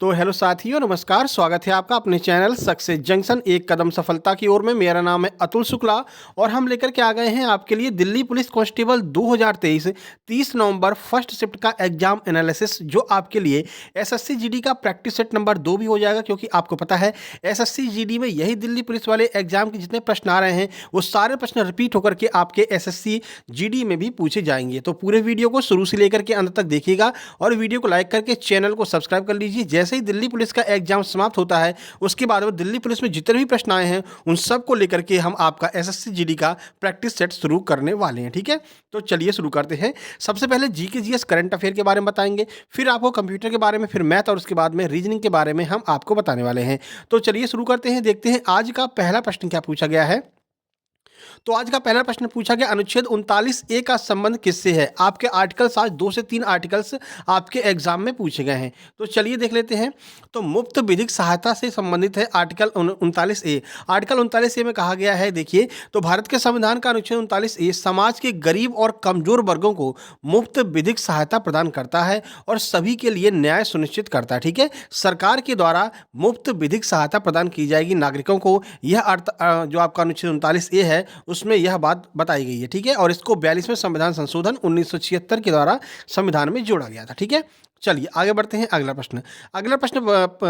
तो हेलो साथियों, नमस्कार। स्वागत है आपका अपने चैनल सक्सेस जंक्शन एक कदम सफलता की ओर में। मेरा नाम है अतुल शुक्ला और हम लेकर के आ गए हैं आपके लिए दिल्ली पुलिस कांस्टेबल 2023 30 नवंबर फर्स्ट शिफ्ट का एग्जाम एनालिसिस, जो आपके लिए एसएससी जीडी का प्रैक्टिस सेट नंबर 2 भी हो जाएगा। क्योंकि आपको पता है एसएससी जीडी में यही दिल्ली पुलिस वाले एग्जाम के जितने प्रश्न आ रहे हैं वो सारे प्रश्न रिपीट होकर के आपके एसएससी जीडी में भी पूछे जाएंगे। तो पूरे वीडियो को शुरू से लेकर के अंत तक देखिएगा और वीडियो को लाइक करके चैनल को सब्सक्राइब कर लीजिए। जैसे ही दिल्ली पुलिस का एग्जाम समाप्त होता है उसके बाद में दिल्ली पुलिस में जितने भी प्रश्न आए हैं उन सब को लेकर के हम आपका एसएससी जीडी का प्रैक्टिस सेट शुरू करने वाले हैं। ठीक है, तो चलिए शुरू करते हैं। सबसे पहले जीके जीएस करंट अफेयर के बारे में बताएंगे, फिर आपको कंप्यूटर के बारे में, फिर मैथ और उसके बाद में रीजनिंग के बारे में हम आपको बताने वाले हैं। तो चलिए शुरू करते हैं। देखते हैं आज का पहला प्रश्न क्या पूछा गया है। तो आज का पहला प्रश्न पूछा गया, अनुच्छेद 39A का संबंध किससे है। आपके आर्टिकल्स आज 2 से 3 आर्टिकल्स आपके एग्जाम में पूछे गए हैं। तो चलिए देख लेते हैं। तो मुफ्त विधिक सहायता से संबंधित है आर्टिकल 39A। आर्टिकल 39A में कहा गया है, देखिए, तो भारत के संविधान का अनुच्छेद 39A समाज के गरीब और कमजोर वर्गों को मुफ्त विधिक सहायता प्रदान करता है और सभी के लिए न्याय सुनिश्चित करता है। ठीक है, सरकार के द्वारा मुफ्त विधिक सहायता प्रदान की जाएगी नागरिकों को। यह अर्थ जो आपका अनुच्छेद 39A है उसमें यह बात बताई गई है। ठीक है, और इसको 42वें संविधान संशोधन 1976 के द्वारा संविधान में जोड़ा गया था। ठीक है, चलिए आगे बढ़ते हैं। अगला प्रश्न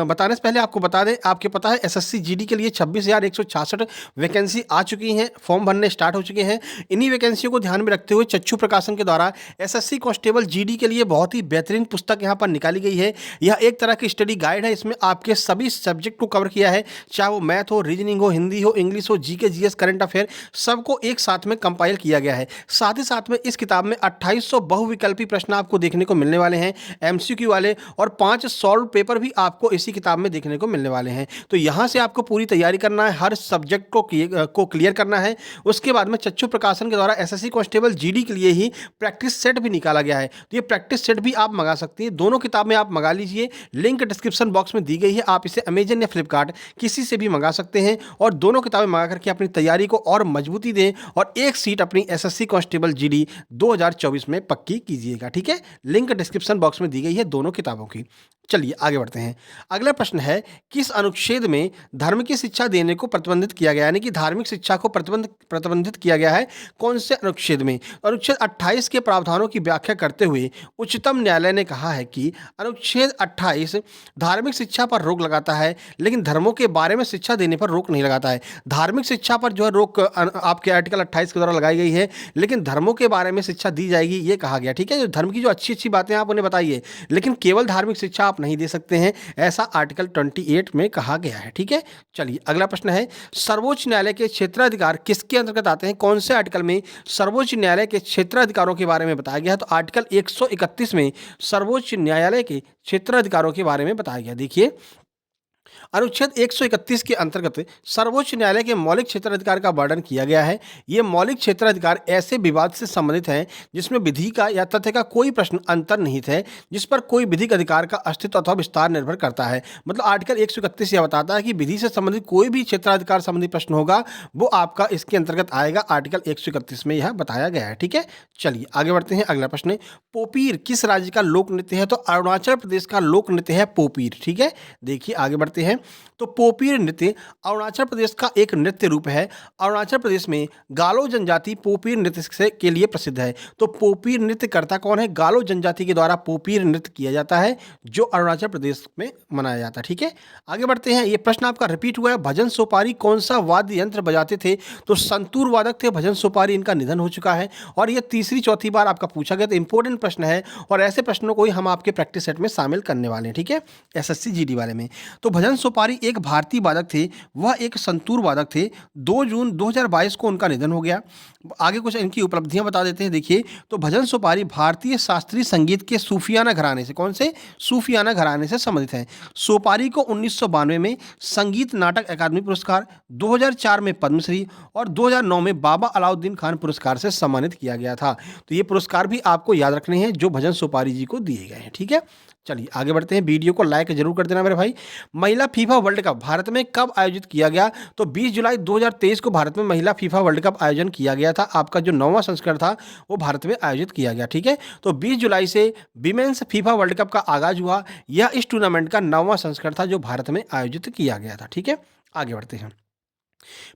बताने से पहले आपको बता दें, आपके पता है एसएससी जीडी के लिए 26,166 वैकेंसी आ चुकी हैं, फॉर्म भरने स्टार्ट हो चुके हैं। इन्हीं वैकेंसियों को ध्यान में रखते हुए चच्चू प्रकाशन के द्वारा एसएससी कांस्टेबल जीडी के लिए बहुत ही बेहतरीन पुस्तक यहाँ पर निकाली गई है। यह एक तरह की स्टडी गाइड है। इसमें आपके सभी सब्जेक्ट को कवर किया है, चाहे वो मैथ हो, रीजनिंग हो, हिंदी हो, इंग्लिश हो, जीके जीएस, करंट अफेयर, सबको एक साथ में कंपाइल किया गया है। साथ ही साथ में इस किताब में 2800 बहुविकल्पी प्रश्न आपको देखने को मिलने वाले हैं एमसीक्यू वाले, और 5 सॉल्व पेपर भी आपको इसी किताब में देखने को मिलने वाले हैं। तो यहां से आपको पूरी तैयारी करना है, हर सब्जेक्ट को क्लियर करना है। उसके बाद में चच्चू प्रकाशन के द्वारा एसएससी कांस्टेबल जीडी के लिए ही प्रैक्टिस सेट भी निकाला गया है। तो ये प्रैक्टिस सेट भी आप मंगा सकती हैं, दोनों किताब में आप मंगा लीजिए। लिंक डिस्क्रिप्शन बॉक्स में दी गई है, आप इसे अमेजन या फ्लिपकार्ट किसी से भी मंगा सकते हैं और दोनों किताबें मंगा करके अपनी तैयारी को और मजबूती दें और एक सीट अपनी एसएससी कांस्टेबल जीडी 2024 में पक्की कीजिएगा। ठीक है, लिंक डिस्क्रिप्शन बॉक्स में दी गई है दोनों किताबों की। चलिए आगे बढ़ते हैं। अगला प्रश्न है, किस अनुच्छेद में धर्म की शिक्षा देने को प्रतिबंधित किया गया, यानी कि धार्मिक शिक्षा को प्रतिबंधित किया गया है, कौन से अनुच्छेद में। अनुच्छेद 28 के प्रावधानों की व्याख्या करते हुए उच्चतम न्यायालय ने कहा है कि अनुच्छेद 28 धार्मिक शिक्षा पर रोक लगाता है लेकिन धर्मों के बारे में शिक्षा देने पर रोक नहीं लगाता है। धार्मिक शिक्षा पर जो है रोक आपके आर्टिकल 28 के द्वारा लगाई गई है, लेकिन धर्मों के बारे में शिक्षा दी जाएगी, ये कहा गया। ठीक है, जो धर्म की जो अच्छी अच्छी बातें आप उन्हें बताइए, लेकिन केवल धार्मिक शिक्षा आप नहीं दे सकते हैं, ऐसा आर्टिकल 28 में कहा गया है। ठीक है, चलिए अगला प्रश्न है, सर्वोच्च न्यायालय के क्षेत्राधिकार किसके अंतर्गत आते हैं, कौन से आर्टिकल में सर्वोच्च न्यायालय के क्षेत्राधिकारों के बारे में बताया गया है। तो आर्टिकल 131 में सर्वोच्च न्यायालय के क्षेत्राधिकारों के बारे में बताया गया। देखिए, अनुच्छेद 131 के अंतर्गत सर्वोच्च न्यायालय के मौलिक क्षेत्राधिकार का वर्णन किया गया है। ये मौलिक क्षेत्राधिकार ऐसे विवाद से संबंधित हैं जिसमें विधि का या तथ्य का कोई प्रश्न अंतर्निहित है, जिस पर कोई विधिक अधिकार का अस्तित्व अथवा विस्तार निर्भर करता है। मतलब आर्टिकल 131 यह बताता है कि विधि से संबंधित कोई भी क्षेत्राधिकार संबंधी प्रश्न होगा वो आपका इसके अंतर्गत आएगा। आर्टिकल 131 में यह बताया गया है। ठीक है, चलिए आगे बढ़ते हैं। अगला प्रश्न, पोपीर किस राज्य का लोक नृत्य है। तो अरुणाचल प्रदेश का लोक नृत्य है पोपीर। ठीक है, देखिए आगे बढ़ते हैं। तो पोपीर नृत्य अरुणाचल प्रदेश का एक नृत्य रूप है। अरुणाचल प्रदेश में गालो जनजाति पोपीर नृत्य के लिए प्रसिद्ध है। तो पोपीर नृत्य करता कौन है, गालो जनजाति के द्वारा पोपीर नृत्य किया जाता है जो अरुणाचल प्रदेश में मनाया जाता है। ठीक है, आगे बढ़ते हैं। ये प्रश्न आपका रिपीट हुआ है, भजन सोपारी कौन सा वाद्य यंत्र बजाते थे। तो संतूर वादक थे भजन सोपारी, इनका निधन हो चुका है और यह तीसरी चौथी बार आपका पूछा गया। तो इंपॉर्टेंट प्रश्न है और ऐसे प्रश्नों को ही हम आपके प्रैक्टिस सेट में शामिल करने वाले हैं। ठीक है, एसएससी जीडी वाले में। तो भजन सोपारी एक भारतीय वादक थे, वह एक संतूर वादक थे। 2 जून 2022 को उनका निधन हो गया। आगे कुछ इनकी उपलब्धियां बता देते हैं। देखिए, तो भजन सोपारी भारतीय शास्त्रीय संगीत के सूफियाना घराने से, कौन से सूफियाना घराने से संबंधित हैं। सोपारी को 1992 में संगीत नाटक अकादमी पुरस्कार, 2004 में पद्मश्री और 2009 में बाबा अलाउद्दीन खान पुरस्कार से सम्मानित किया गया था। तो ये पुरस्कार भी आपको याद रखने हैं जो भजन सोपारी जी को दिए गए हैं। ठीक है, चलिए आगे बढ़ते हैं, वीडियो को लाइक जरूर कर देना मेरे भाई। महिला फीफा वर्ल्ड कप भारत में कब आयोजित किया गया? तो 20 जुलाई 2023 को भारत में महिला फीफा वर्ल्ड कप आयोजन किया गया था। आपका जो 9वां संस्करण था वो भारत में आयोजित किया गया, ठीक है। तो 20 जुलाई से विमेंस फीफा वर्ल्ड कप का आगाज हुआ। यह इस टूर्नामेंट का 9वां संस्करण था जो भारत में आयोजित किया गया था, ठीक है। आगे बढ़ते हैं।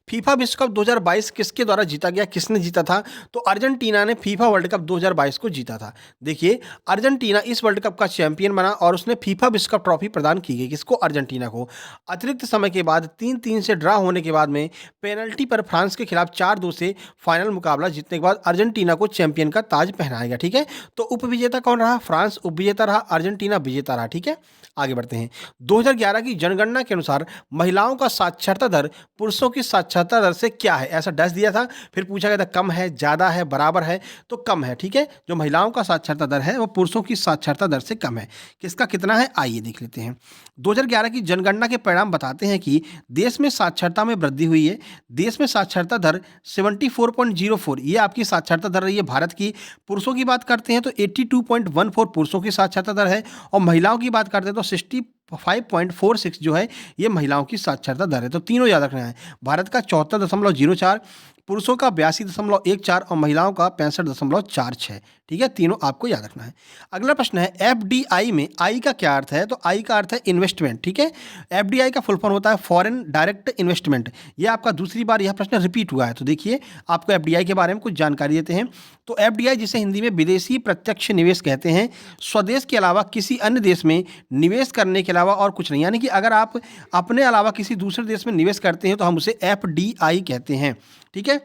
फीफा विश्व कप 2022 किसके द्वारा जीता गया, किसने जीता था? तो अर्जेंटीना ने फीफा वर्ल्ड कप 2022 को जीता था। देखिए, अर्जेंटीना इस वर्ल्ड कप का चैंपियन बना और उसने फीफा विश्व कप ट्रॉफी प्रदान की गई। किसको? अर्जेंटीना को। अतिरिक्त समय के बाद 3-3 से ड्रा होने के बाद में पेनल्टी पर फ्रांस के खिलाफ 4-2 से फाइनल मुकाबला जीतने के बाद अर्जेंटीना को चैंपियन का ताज पहनाया गया, ठीक है। तो उपविजेता कौन रहा? फ्रांस उपविजेता रहा, अर्जेंटीना विजेता रहा, ठीक है। आगे बढ़ते हैं। 2011 की जनगणना के अनुसार महिलाओं का साक्षरता दर पुरुषों की साक्षरता दर से क्या है? ऐसा डैश दिया था, फिर पूछा गया था कम है, ज़्यादा है, बराबर है, तो कम है, ठीक है। जो महिलाओं का साक्षरता दर है वो पुरुषों की साक्षरता दर से कम है। किसका कितना है, आइए देख लेते हैं। 2011 की जनगणना के परिणाम बताते हैं कि देश में साक्षरता में वृद्धि हुई है। देश में साक्षरता दर 74.04, ये आपकी साक्षरता दर रही है भारत की। पुरुषों की बात करते हैं तो 82.14 पुरुषों की साक्षरता दर है, और महिलाओं की बात करते हैं तो 65.46 जो है ये महिलाओं की साक्षरता दर है। तो तीनों याद रखना है। भारत का 74.04, पुरुषों का 82.14 और महिलाओं का 65.46, ठीक है। तीनों आपको याद रखना है। अगला प्रश्न है, एफडीआई में आई का क्या अर्थ है? तो आई का अर्थ है इन्वेस्टमेंट, ठीक है। एफडीआई का फुल फॉर्म होता है फॉरेन डायरेक्ट इन्वेस्टमेंट। ये आपका दूसरी बार यह प्रश्न रिपीट हुआ है। तो देखिए, आपको एफडीआई के बारे में कुछ जानकारी देते हैं। तो एफडीआई, जिसे हिंदी में विदेशी प्रत्यक्ष निवेश कहते हैं, स्वदेश के अलावा किसी अन्य देश में निवेश करने के अलावा और कुछ नहीं। यानी कि अगर आप अपने अलावा किसी दूसरे देश में निवेश करते हैं तो हम उसे एफडीआई कहते हैं, ठीक है।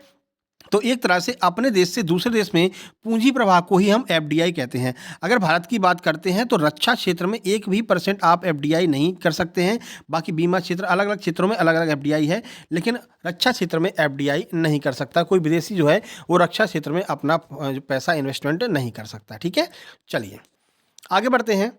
तो एक तरह से अपने देश से दूसरे देश में पूंजी प्रवाह को ही हम एफडीआई कहते हैं। अगर भारत की बात करते हैं तो रक्षा क्षेत्र में 1% आप एफडीआई नहीं कर सकते हैं। बाकी बीमा क्षेत्र, अलग अलग क्षेत्रों में अलग अलग एफडीआई है, लेकिन रक्षा क्षेत्र में एफडीआई नहीं कर सकता। कोई विदेशी जो है वो रक्षा क्षेत्र में अपना पैसा इन्वेस्टमेंट नहीं कर सकता, ठीक है। चलिए आगे बढ़ते हैं।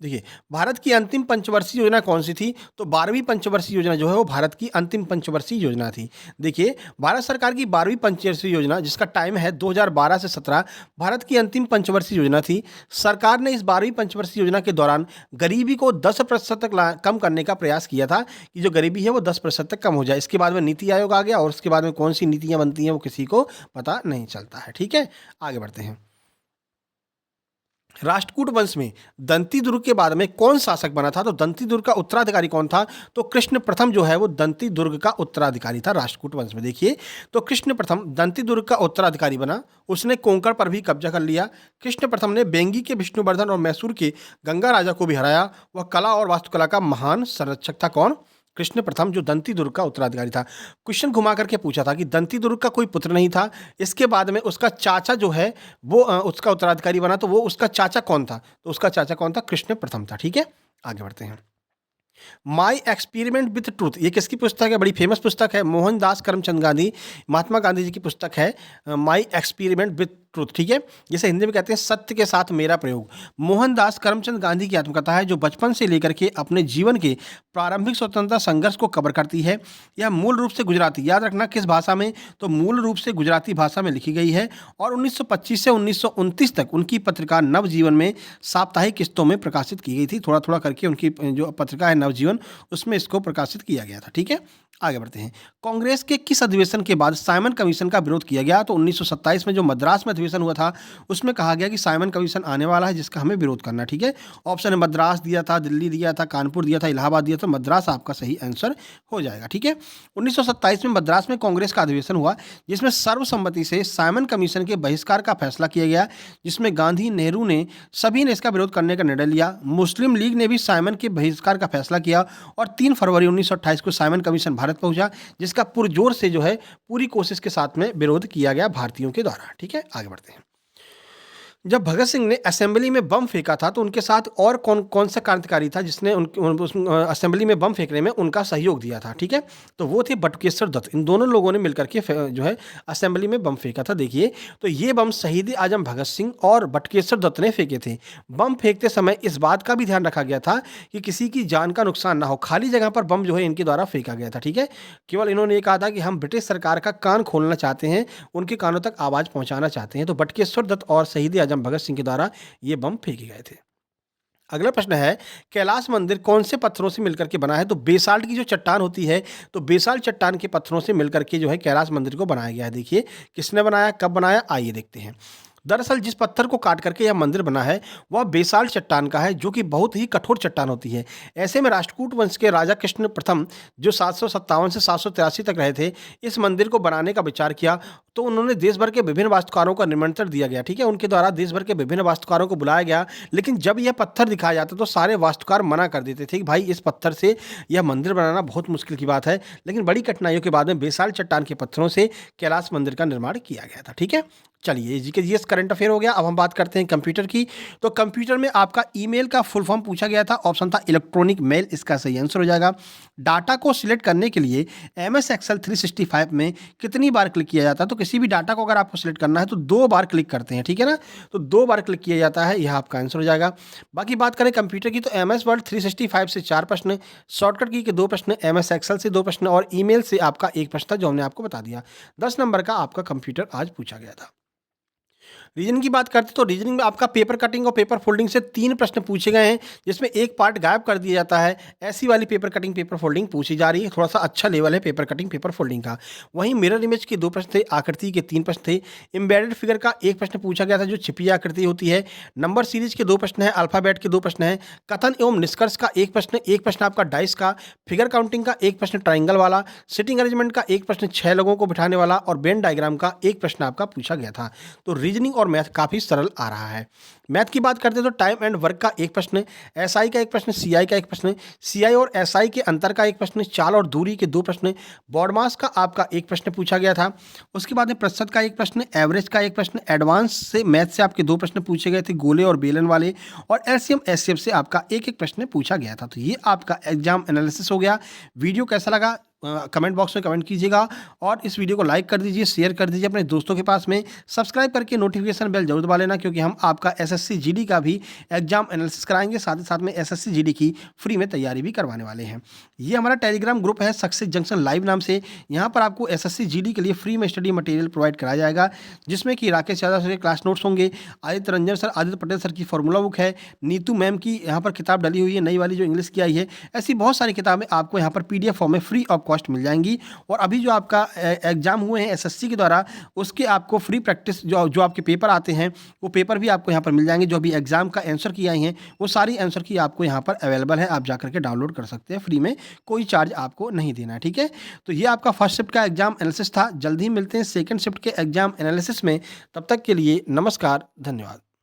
देखिए, भारत की अंतिम पंचवर्षीय योजना कौन सी थी? तो 12वीं पंचवर्षीय योजना जो है वो भारत की अंतिम पंचवर्षीय योजना थी। देखिए, भारत सरकार की 12वीं पंचवर्षीय योजना, जिसका टाइम है 2012 से 17, भारत की अंतिम पंचवर्षीय योजना थी। सरकार ने इस 12वीं पंचवर्षीय योजना के दौरान गरीबी को 10% तक कम करने का प्रयास किया था कि जो गरीबी है वो 10% तक कम हो जाए। इसके बाद में नीति आयोग आ गया और उसके बाद में कौन सी नीतियाँ बनती हैं वो किसी को पता नहीं चलता है, ठीक है। आगे बढ़ते हैं। राष्ट्रकूट वंश में दंती दुर्ग के बाद में कौन शासक बना था? तो दंती दुर्ग का उत्तराधिकारी कौन था? तो कृष्ण प्रथम जो है वो दंती दुर्ग का उत्तराधिकारी था राष्ट्रकूट वंश में। देखिए, तो कृष्ण प्रथम दंती दुर्ग का उत्तराधिकारी बना। उसने कोंकण पर भी कब्जा कर लिया। कृष्ण प्रथम ने बेंगी के विष्णुवर्धन और मैसूर के गंगा राजा को भी हराया। वह कला और वास्तुकला का महान संरक्षक था। कौन? कृष्ण प्रथम, जो दंती दुर्ग का उत्तराधिकारी था। क्वेश्चन घुमा करके पूछा था कि दंती दुर्ग का कोई पुत्र नहीं था। इसके बाद में उसका चाचा जो है वो उसका उत्तराधिकारी बना। तो वो उसका चाचा कौन था? तो उसका चाचा कौन था? कृष्ण प्रथम था, ठीक है। आगे बढ़ते हैं। माई एक्सपेरिमेंट विथ ट्रूथ, ये किसकी पुस्तक है? बड़ी फेमस पुस्तक है, मोहनदास करमचंद गांधी, महात्मा गांधी जी की पुस्तक है माई एक्सपेरिमेंट विथ ट्रूथ, ठीक है। जिसे हिंदी में कहते हैं सत्य के साथ मेरा प्रयोग। मोहनदास करमचंद गांधी की आत्मकथा है जो बचपन से लेकर के अपने जीवन के प्रारंभिक स्वतंत्रता संघर्ष को कवर करती है। यह मूल रूप से गुजराती, याद रखना किस भाषा में? तो मूल रूप से गुजराती भाषा में लिखी गई है। और 1925 से 1929 तक उनकी पत्रिका नवजीवन में साप्ताहिक किस्तों में प्रकाशित की गई थी। थोड़ा थोड़ा करके उनकी जो पत्रिका है नवजीवन, उसमें इसको प्रकाशित किया गया था, ठीक है। आगे बढ़ते हैं। कांग्रेस के किस अधिवेशन के बाद साइमन कमीशन का विरोध किया गया? तो 1927 में जो मद्रास में अधिवेशन हुआ था उसमें कहा गया कि साइमन कमीशन आने वाला है जिसका हमें विरोध करना, ठीक है। ऑप्शन है मद्रास दिया था, दिल्ली दिया था, कानपुर दिया था, इलाहाबाद दिया था। मद्रास आपका सही आंसर हो जाएगा, ठीक है। 1927 में मद्रास में कांग्रेस का अधिवेशन हुआ जिसमें सर्वसम्मति से साइमन कमीशन के बहिष्कार का फैसला किया गया, जिसमें गांधी, नेहरू ने सभी ने इसका विरोध करने का निर्णय लिया। मुस्लिम लीग ने भी साइमन के बहिष्कार का फैसला किया और 3 फरवरी 1928 को साइमन कमीशन भारत पहुंचा, जिसका पुरजोर से जो है पूरी कोशिश के साथ में विरोध किया गया भारतीयों के द्वारा, ठीक है। आगे बढ़ते हैं। जब भगत सिंह ने असेंबली में बम फेंका था तो उनके साथ और कौन कौन सा क्रांतिकारी था जिसने असेंबली में बम फेंकने में उनका सहयोग दिया था, ठीक है। तो वो थे बटुकेश्वर दत्त। इन दोनों लोगों ने मिलकर के जो है असेंबली में बम फेंका था। देखिए, तो ये बम शहीद आजम भगत सिंह और बटुकेश्वर दत्त ने फेंके थे। बम फेंकते समय इस बात का भी ध्यान रखा गया था कि किसी की जान का नुकसान ना हो। खाली जगह पर बम जो है इनके द्वारा फेंका गया था, ठीक है। केवल इन्होंने ये कहा था कि हम ब्रिटिश सरकार का कान खोलना चाहते हैं, उनके कानों तक आवाज़ पहुंचाना चाहते हैं। तो बटुकेश्वर दत्त और शहीद आजम भगत सिंह के द्वारा ये बम फेंके गए थे। अगला प्रश्न है, कैलाश मंदिर कौन से पत्थरों से मिलकर के बना है? तो बेसाल्ट की जो चट्टान होती है, तो बेसाल्ट चट्टान के पत्थरों से मिलकर के जो है कैलाश मंदिर को बनाया गया है। देखिए किसने बनाया, कब बनाया, आइए देखते हैं। दरअसल जिस पत्थर को काट करके यह मंदिर बना है वह बेसाल्ट चट्टान का है, जो कि बहुत ही कठोर चट्टान होती है। ऐसे में राष्ट्रकूट वंश के राजा कृष्ण प्रथम, जो 757 से 783 तक रहे थे, इस मंदिर को बनाने का विचार किया। तो उन्होंने देश भर के विभिन्न वास्तुकारों का निमंत्रण दिया गया, ठीक है, उनके द्वारा देश भर के विभिन्न वास्तुकारों को बुलाया गया। लेकिन जब यह पत्थर दिखाया जाता तो सारे वास्तुकार मना कर देते थे कि भाई इस पत्थर से यह मंदिर बनाना बहुत मुश्किल की बात है। लेकिन बड़ी कठिनाइयों के बाद में बेसाल्ट चट्टान के पत्थरों से कैलाश मंदिर का निर्माण किया गया था। ठीक है, चलिए ये करंट अफेयर हो गया। अब हम बात करते हैं कंप्यूटर की। तो कंप्यूटर में आपका ईमेल का फुल फॉर्म पूछा गया था, ऑप्शन था इलेक्ट्रॉनिक मेल, इसका सही आंसर हो जाएगा। डाटा को सिलेक्ट करने के लिए एमएस एक्सेल 365 में कितनी बार क्लिक किया जाता है? तो किसी भी डाटा को अगर आपको सिलेक्ट करना है तो 2 बार क्लिक करते हैं, ठीक है ना, तो 2 बार क्लिक किया जाता है, यह आपका आंसर हो जाएगा। बाकी बात करें कंप्यूटर की, तो एमएस वर्ड 365 से 4 प्रश्न, शॉर्टकट की के 2 प्रश्न, एमएस एक्सेल से 2 प्रश्न और ईमेल से आपका 1 प्रश्न था, जो हमने आपको बता दिया। 10 नंबर का आपका कंप्यूटर आज पूछा गया था। रीजनिंग की बात करते तो रीजनिंग में आपका पेपर कटिंग और पेपर फोल्डिंग से 3 प्रश्न पूछे गए हैं, जिसमें एक पार्ट गायब कर दिया जाता है। ऐसी वाली पेपर कटिंग पेपर फोल्डिंग पूछी जा रही है, थोड़ा सा अच्छा लेवल है पेपर कटिंग पेपर फोल्डिंग का। वहीं मिरर इमेज के 2 प्रश्न थे, आकृति के 3 प्रश्न थे, एम्बेडेड फिगर का 1 प्रश्न पूछा गया था जो छिपी आकृति होती है, नंबर सीरीज के 2 प्रश्न है, अल्फाबेट के 2 प्रश्न हैं, कथन एवं निष्कर्ष का 1 प्रश्न, 1 प्रश्न आपका डाइस का, फिगर काउंटिंग का 1 प्रश्न ट्राइंगल वाला, सिटिंग अरेंजमेंट का 1 प्रश्न 6 लोगों को बिठाने वाला और वेन डायग्राम का 1 प्रश्न आपका पूछा गया था। तो रीजनिंग और मैथ काफी सरल आ रहा है। मैथ की बात करते हैं तो टाइम एंड वर्क का 1 प्रश्न, एसआई का 1 प्रश्न, सीआई का 1 प्रश्न, सीआई और एसआई के अंतर का 1 प्रश्न, चाल और दूरी के 2 प्रश्न, बॉड मास का आपका 1 प्रश्न पूछा गया था। उसके बाद में प्रतिशत का 1 प्रश्न, एवरेज का 1 प्रश्न, एडवांस से मैथ से आपके 2 प्रश्न पूछे गए थे, गोले और बेलन वाले, और एलसीएम एचसीएफ से आपका 1-1 प्रश्न पूछा गया था। तो ये आपका एग्जाम एनालिसिस हो गया। वीडियो कैसा लगा कमेंट बॉक्स में कमेंट कीजिएगा और इस वीडियो को लाइक कर दीजिए, शेयर कर दीजिए अपने दोस्तों के पास में, सब्सक्राइब करके नोटिफिकेशन बेल जरूर दबा लेना, क्योंकि हम आपका एसएससी जीडी का भी एग्जाम एनालिसिस कराएंगे, साथ ही साथ में एसएससी जीडी की फ्री में तैयारी भी करवाने वाले हैं। ये हमारा टेलीग्राम ग्रुप है सक्सेस जंक्शन लाइव नाम से। यहाँ पर आपको एसएससी जीडी के लिए फ्री में स्टडी मटेरियल प्रोवाइड कराया जाएगा, जिसमें कि राकेश यादव सर के क्लास नोट्स होंगे, आदित्य रंजन सर, आदित्य पटेल सर की फॉर्मूला बुक है, नीतू मैम की यहाँ पर किताब डली हुई है नई वाली जो इंग्लिश की आई है। ऐसी बहुत सारी किताबें आपको यहाँ पर पीडीएफ फॉर्म में फ्री ऑफ कॉस्ट मिल जाएंगी। और अभी जो आपका एग्जाम हुए हैं एसएससी के द्वारा, उसके आपको फ्री प्रैक्टिस जो आपके पेपर आते हैं वो पेपर भी आपको यहाँ पर मिल जाएंगे। जो अभी एग्जाम का आंसर की आई हैं वो सारी आंसर की आपको यहाँ पर अवेलेबल है, आप जाकर के डाउनलोड कर सकते हैं फ्री में, कोई चार्ज आपको नहीं देना है। ठीक है, तो ये आपका फर्स्ट शिफ्ट का एग्जाम एनालिसिस था। जल्दी ही मिलते हैं सेकंड शिफ्ट के एग्जाम एनालिसिस में, तब तक के लिए नमस्कार, धन्यवाद।